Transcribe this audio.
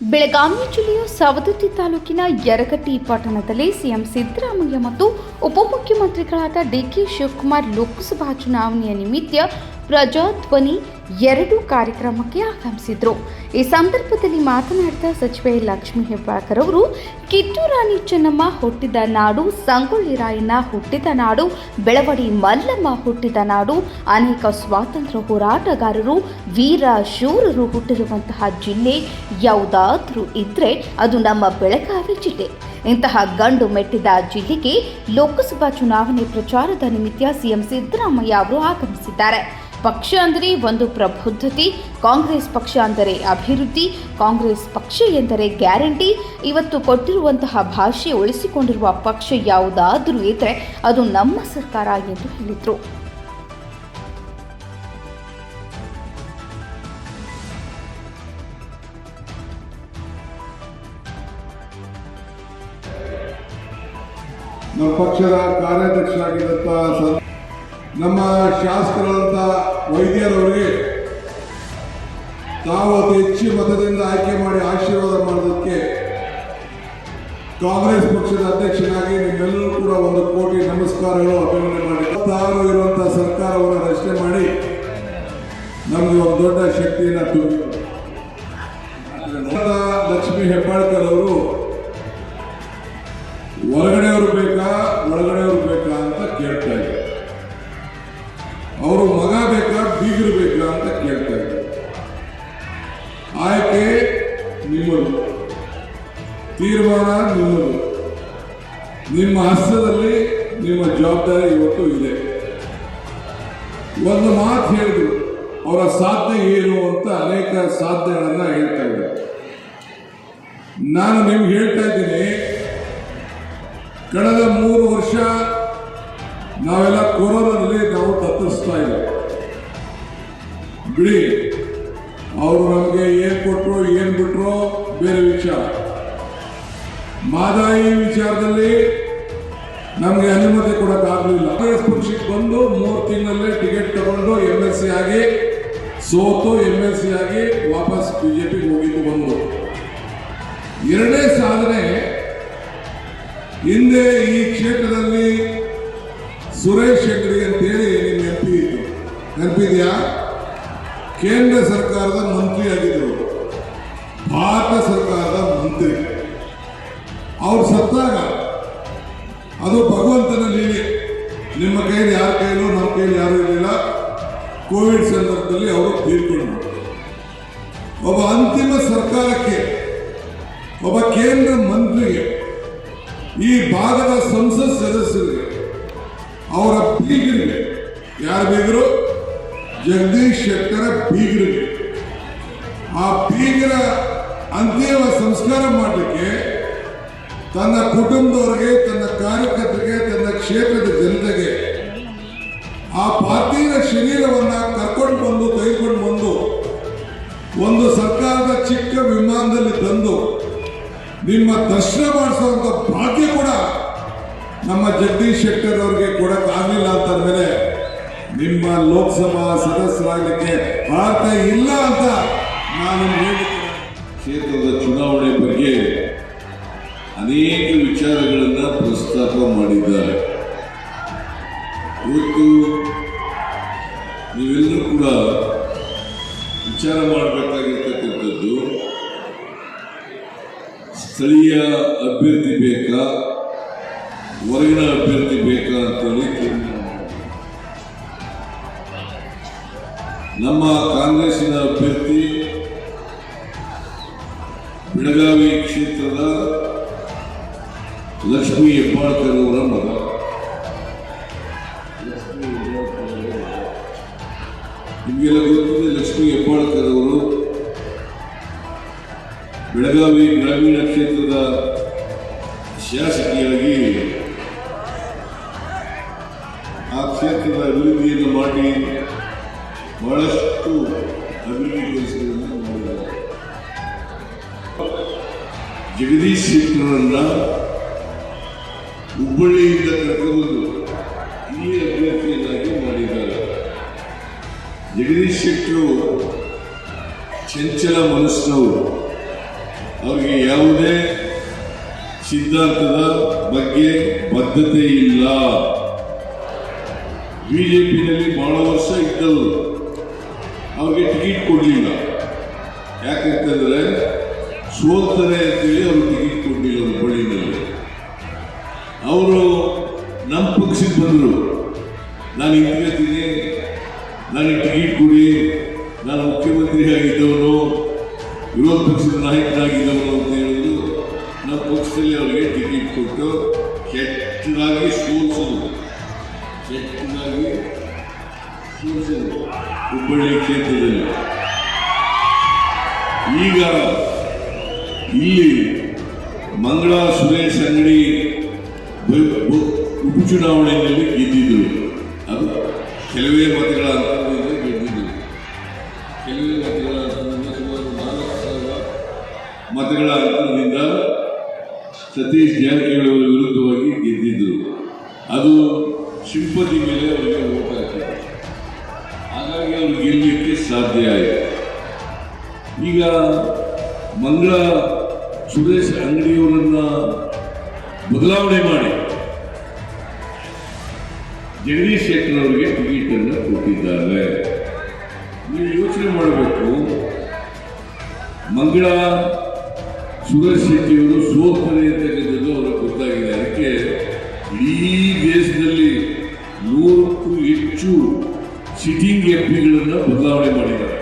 ಬೆಳಗಾವಿ ಜಿಲ್ಲೆಯ ಸವದತ್ತಿ ತಾಲೂಕಿನ ಯರಗಟ್ಟಿ ಪಟ್ಟಣದಲ್ಲಿ ಸಿಎಂ ಸಿದ್ದರಾಮಯ್ಯ ಮತ್ತು ಉಪಮುಖ್ಯಮಂತ್ರಿಗಳಾದ ಡಿಕೆ ಶಿವಕುಮಾರ್ ಲೋಕಸಭಾ ಚುನಾವಣೆಯ ನಿಮಿತ್ತ ಪ್ರಜಾಧ್ವನಿ 2 ಕಾರ್ಯಕ್ರಮಕ್ಕೆ ಆಗಮಿಸಿದರು. ಈ ಸಂದರ್ಭದಲ್ಲಿ ಮಾತನಾಡಿದ ಸಚಿವೆ ಲಕ್ಷ್ಮೀ ಹೆಬ್ಬಾಳ್ಕರ್ ಅವರು, ಕಿತ್ತೂರು ರಾಣಿ ಚೆನ್ನಮ್ಮ ಹುಟ್ಟಿದ ನಾಡು, ಸಂಗೊಳ್ಳಿ ರಾಯಣ್ಣ ಹುಟ್ಟಿದ ನಾಡು, ಬೆಳವಡಿ ಮಲ್ಲಮ್ಮ ಹುಟ್ಟಿದ ನಾಡು, ಅನೇಕ ಸ್ವಾತಂತ್ರ್ಯ ಹೋರಾಟಗಾರರು, ವೀರ ಶೂರರು ಹುಟ್ಟಿರುವಂತಹ ಜಿಲ್ಲೆ ಯಾವುದಾದ್ರೂ ಇದ್ರೆ ಅದು ನಮ್ಮ ಬೆಳಗಾವಿ ಜಿಲ್ಲೆ. ಇಂತಹ ಗಂಡು ಮೆಟ್ಟಿದ ಜಿಲ್ಲೆಗೆ ಲೋಕಸಭಾ ಚುನಾವಣೆ ಪ್ರಚಾರದ ನಿಮಿತ್ತ ಸಿಎಂ ಸಿದ್ದರಾಮಯ್ಯ ಅವರು ಆಗಮಿಸಿದ್ದಾರೆ. ಪಕ್ಷ ಅಂದರೆ ಒಂದು ಪ್ರಬುದ್ಧತೆ, ಕಾಂಗ್ರೆಸ್ ಪಕ್ಷ ಅಂದರೆ ಅಭಿವೃದ್ಧಿ, ಕಾಂಗ್ರೆಸ್ ಪಕ್ಷ ಎಂದರೆ ಗ್ಯಾರಂಟಿ. ಇವತ್ತು ಕೊಟ್ಟಿರುವಂತಹ ಭಾಷೆ ಉಳಿಸಿಕೊಂಡಿರುವ ಪಕ್ಷ ಯಾವುದಾದರೂ ಇದ್ದರೆ ಅದು ನಮ್ಮ ಸರ್ಕಾರ ಎಂದು ಹೇಳಿದರು. ನಮ್ಮ ಪಕ್ಷದ ಕಾರ್ಯಾಧ್ಯಕ್ಷರಾಗಿದ್ದಂಥ ನಮ್ಮ ಶಾಸಕರಾದಂಥ ವೈದ್ಯರವರಿಗೆ ತಾವು ಅತಿ ಹೆಚ್ಚು ಮತದಿಂದ ಆಯ್ಕೆ ಮಾಡಿ ಆಶೀರ್ವಾದ ಮಾಡೋದಕ್ಕೆ ಕಾಂಗ್ರೆಸ್ ಪಕ್ಷದ ಅಧ್ಯಕ್ಷನಾಗಿ ನಿಮ್ಮೆಲ್ಲರೂ ಕೂಡ 1 ಕೋಟಿ ನಮಸ್ಕಾರಗಳು, ಅಭಿನಂದನೆ ಮಾಡಿ. 26 ಇರುವಂಥ ಸರ್ಕಾರವನ್ನು ರಚನೆ ಮಾಡಿ ನಮಗೆ ಒಂದು ದೊಡ್ಡ ಶಕ್ತಿಯನ್ನು ತುಂಬಿದರು. ಲಕ್ಷ್ಮೀ ಹೆಬ್ಬಾಳ್ಕರ್ ಅವರು ಹೊರಗಡೆಯವರು ಬೇಕಾ ಒಳಗಡೆಯವರು ಬೇಕಾ ಅಂತ ಕೇಳ್ತಾ ಇದ್ದಾರೆ. ಅವರು ಮಗ ಬೇಕಾ ಬೀಗರು ಬೇಕಾ ಅಂತ ಕೇಳ್ತಾ ಇದ್ದಾರೆ. ಆಯ್ಕೆ ನಿಮ್ಮದು, ತೀರ್ಮಾನ ನಿಮ್ಮದು, ನಿಮ್ಮ ಹಸ್ತದಲ್ಲಿ ನಿಮ್ಮ ಜವಾಬ್ದಾರಿ ಇವತ್ತು ಇದೆ. ಒಂದು ಮಾತು ಹೇಳಿದ್ರು, ಅವರ ಸಾಧನೆ ಏನು ಅಂತ ಅನೇಕ ಸಾಧನೆಗಳನ್ನ ಹೇಳ್ತಾ ಇದ್ದಾರೆ. ನಾನು ನಿಮ್ಗೆ ಹೇಳ್ತಾ ಇದ್ದೀನಿ, ಕಳೆದ 3 ವರ್ಷ ನಾವೆಲ್ಲ ಕೊರೋನಾದಲ್ಲಿ ನಾವು ತತ್ತರಿಸ್ತಾ ಇಲ್ಲ ಬಿಡಿ. ಅವರು ನಮಗೆ ಏನು ಕೊಟ್ಟರು ಏನು ಬಿಟ್ಟರು ಬೇರೆ ವಿಚಾರ. ಮಾದಾಯಿ ವಿಚಾರದಲ್ಲಿ ನಮಗೆ ಅನುಮತಿ ಕೊಡೋಕ್ಕಾಗಲಿಲ್ಲ. ಕಾಂಗ್ರೆಸ್ ಪಕ್ಷಕ್ಕೆ ಬಂದು 3 ತಿಂಗಳಲ್ಲೇ ಟಿಕೆಟ್ ತಗೊಂಡು MLC ಆಗಿ ಸೋತು MLC ಆಗಿ ವಾಪಸ್ ಬಿಜೆಪಿಗೆ ಹೋಗಿದ್ದು ಬಂದು. 2ನೇ ಸಾಧನೆ, ಹಿಂದೆ ಈ ಕ್ಷೇತ್ರದಲ್ಲಿ ಸುರೇಶ್ ಹೆಗ್ಡೆ ಅಂತೇಳಿ ನಿಮ್ಮ MP ಇತ್ತು, ನೆನಪಿದೆಯಾ? ಕೇಂದ್ರ ಸರ್ಕಾರದ ಮಂತ್ರಿ ಆಗಿದ್ದರು, ಭಾರತ ಸರ್ಕಾರದ ಮಂತ್ರಿ. ಅವ್ರು ಸತ್ತಾಗ ಅದು ಭಗವಂತನ ಲೀಲೆ. ನಿಮ್ಮ ಕೈಲಿ ಯಾರ ಕೈಲೂ ನಮ್ಮ ಕೈಲಿ ಯಾರೂ ಇರಲಿಲ್ಲ. ಕೋವಿಡ್ ಸಂದರ್ಭದಲ್ಲಿ ಅವರು ತೀರ್ಕೊಂಡ್ರು. ಒಬ್ಬ ಅಂತಿಮ ಸರ್ಕಾರಕ್ಕೆ, ಒಬ್ಬ ಕೇಂದ್ರ ಮಂತ್ರಿಗೆ, ಈ ಭಾಗದ ಸಂಸತ್ ಸದಸ್ಯರಿಗೆ, ಅವರ ಬೀಗರಿಗೆ, ಯಾರ ಬೀಗರು? ಜಗದೀಶ್ ಶೆಟ್ಟರ್ ಬೀಗರಿಗೆ, ಆ ಬೀಗರ ಅಂತಿಮ ಸಂಸ್ಕಾರ ಮಾಡಲಿಕ್ಕೆ ತನ್ನ ಕುಟುಂಬದವರಿಗೆ, ತನ್ನ ಕಾರ್ಯಕರ್ತರಿಗೆ, ತನ್ನ ಕ್ಷೇತ್ರದ ಜನತೆಗೆ ಆ ಪಾರ್ಥಿವ ಶರೀರವನ್ನು ಕರ್ಕೊಂಡು ಬಂದು ತೆಗೆದುಕೊಂಡು ಬಂದು ಒಂದು ಸರ್ಕಾರದ ಚಿಕ್ಕ ವಿಮಾನದಲ್ಲಿ ತಂದು ನಿಮ್ಮ ದರ್ಶನ ಮಾಡಿಸುವಂತ ಭಾಗ್ಯ ಕೂಡ ನಮ್ಮ ಜಗದೀಶ್ ಶೆಟ್ಟರ್ ಅವರಿಗೆ ಕೊಡಕ್ಕಾಗಲಿಲ್ಲ ಅಂತಂದ್ರೆ ನಿಮ್ಮ ಲೋಕಸಭಾ ಸದಸ್ಯರಾಗಲಿಕ್ಕೆ ಅರ್ಥ ಇಲ್ಲ ಅಂತ ನಾನು ಹೇಳಿದ್ದೇನೆ. ಕ್ಷೇತ್ರದ ಚುನಾವಣೆ ಬಗ್ಗೆ ಅನೇಕ ವಿಚಾರಗಳನ್ನ ಪ್ರಸ್ತಾಪ ಮಾಡಿದ್ದಾರೆ. ಇವತ್ತು ನೀವೆಲ್ಲರೂ ಕೂಡ ವಿಚಾರ ಮಾಡಬೇಕಾಗಿರ್ತಕ್ಕಂಥದ್ದು, ಸ್ಥಳೀಯ ಅಭ್ಯರ್ಥಿ ಬೇಕಾ ಹೊರಗಿನ ಅಭ್ಯರ್ಥಿ ಬೇಕಾ ಅಂತೇಳಿ ತೀರ್ಮಾನ. ನಮ್ಮ ಕಾಂಗ್ರೆಸ್ಸಿನ ಅಭ್ಯರ್ಥಿ ಬೆಳಗಾವಿ ಕ್ಷೇತ್ರದ ಲಕ್ಷ್ಮೀ ಹೆಬ್ಬಾಳ್ಕರ್ ಅವರ ಮಗ. ನಿಮಗೆಲ್ಲ ಗೊತ್ತಿದೆ, ಲಕ್ಷ್ಮೀ ಹೆಬ್ಬಾಳ್ಕರ್ ಅವರು ಬೆಳಗಾವಿ ಗ್ರಾಮೀಣ ಕ್ಷೇತ್ರದ ಶಾಸಕಿಯಾಗಿ ಆ ಕ್ಷೇತ್ರದ ಅಭಿವೃದ್ಧಿಯನ್ನು ಮಾಡಿ ಬಹಳಷ್ಟು ಅಭಿವೃದ್ಧಿ ಕೆಲಸಗಳನ್ನು ಮಾಡಿದ್ದಾರೆ. ಜಗದೀಶ್ ಶೆಟ್ಟರನ್ನ ಹುಬ್ಬಳ್ಳಿಯಿಂದ ಕರೆದುಕೊಂಡು ಇಲ್ಲಿ ಅಭ್ಯರ್ಥಿಯನ್ನಾಗಿ ಮಾಡಿದ್ದಾರೆ. ಜಗದೀಶ್ ಶೆಟ್ಟರು ಚಂಚಲ ಮನಸ್ಸಿನವರು, ಅವರಿಗೆ ಯಾವುದೇ ಸಿದ್ಧಾಂತದ ಬಗ್ಗೆ ಬದ್ಧತೆ ಇಲ್ಲ. ಬಿಜೆಪಿನಲ್ಲಿ ಬಹಳ ವರ್ಷ ಇದ್ದವರು ಅವ್ರಿಗೆ ಟಿಕೆಟ್ ಕೊಡಲಿಲ್ಲ. ಯಾಕಂತಂದ್ರೆ ಸೋಲ್ತಾರೆ ಅಂತೇಳಿ ಅವ್ರಿಗೆ ಟಿಕೆಟ್ ಕೊಡಲಿಲ್ಲ. ಹುಬ್ಬಳ್ಳಿನಲ್ಲಿ ಅವರು ನಮ್ಮ ಪಕ್ಷಕ್ಕೆ ಬಂದರು. ನಾನು ಹಿಂದಿರ್ತೀನಿ, ನನಗೆ ಟಿಕೆಟ್ ಕೊಡಿ, ನಾನು ಮುಖ್ಯಮಂತ್ರಿ ಆಗಿದ್ದವನು, ವಿರೋಧ ಪಕ್ಷದ ನಾಯಕನಾಗಿದ್ದವನು ಅಂತ ಹೇಳಿದ್ರು. ನಮ್ಮ ಪಕ್ಷದಲ್ಲಿ ಅವರಿಗೆ ಟಿಕೆಟ್ ಕೊಟ್ಟು ಕೆಟ್ಟದಾಗಿ ಸೋಲಿಸೋದು ಹುಬ್ಬಳ್ಳಿ ಕ್ಷೇತ್ರದಲ್ಲಿ. ಈಗ ಇಲ್ಲಿ ಮಂಗಳ ಸುರೇಶ್ ಅಂಗಡಿ ಉಪಚುನಾವಣೆಯಲ್ಲಿ ಗೆದ್ದಿದ್ದರು. ಅದು ಕೆಲವೇ ಮತಗಳ ಅಂತರದಿಂದ ಗೆದ್ದಿದ್ದರು. ಕೆಲವೇ ಮತಗಳ ಅಂತರದಿಂದ ಸುಮಾರು 4,000 ಮತಗಳ ಅಂತರದಿಂದ ಸತೀಶ್ ಜಾರಕಿಹೊಳಿ ಅವರ ವಿರುದ್ಧವಾಗಿ ಗೆದ್ದಿದ್ದರು. ಅದು ಸಿಂಪತಿ ಮೇಲೆ ಅವರಿಗೆ ಓಟ್ ಹಾಕಿದ್ರು. ಹಾಗಾಗಿ ಅವರು ಗೆಲ್ಲಲಿಕ್ಕೆ ಸಾಧ್ಯ ಆಯಿತು. ಈಗ ಮಂಗಳ ಸುರೇಶ್ ಅಂಗಡಿಯವರನ್ನ ಬದಲಾವಣೆ ಮಾಡಿ ಜಗದೀಶ್ ಶೆಟ್ಟರ್ ಅವರಿಗೆ ಟಿಕೆಟ್ ಅನ್ನು ಕೊಟ್ಟಿದ್ದಾರೆ. ನೀವು ಯೋಚನೆ ಮಾಡಬೇಕು, ಮಂಗಳ ಸುರೇಶ್ ಶೆಟ್ಟಿಯವರು ಸೋಲ್ತಾರೆ ಅಂತಕ್ಕಂಥದ್ದು ಅವ್ರಿಗೆ ಗೊತ್ತಾಗಿದೆ. ಅದಕ್ಕೆ ಇಡೀ ದೇಶದಲ್ಲಿ 100ಕ್ಕೂ ಹೆಚ್ಚು ಸಿಟ್ಟಿಂಗ್ ಎಂಪಿಗಳನ್ನು ಬದಲಾವಣೆ ಮಾಡಿದ್ದಾರೆ.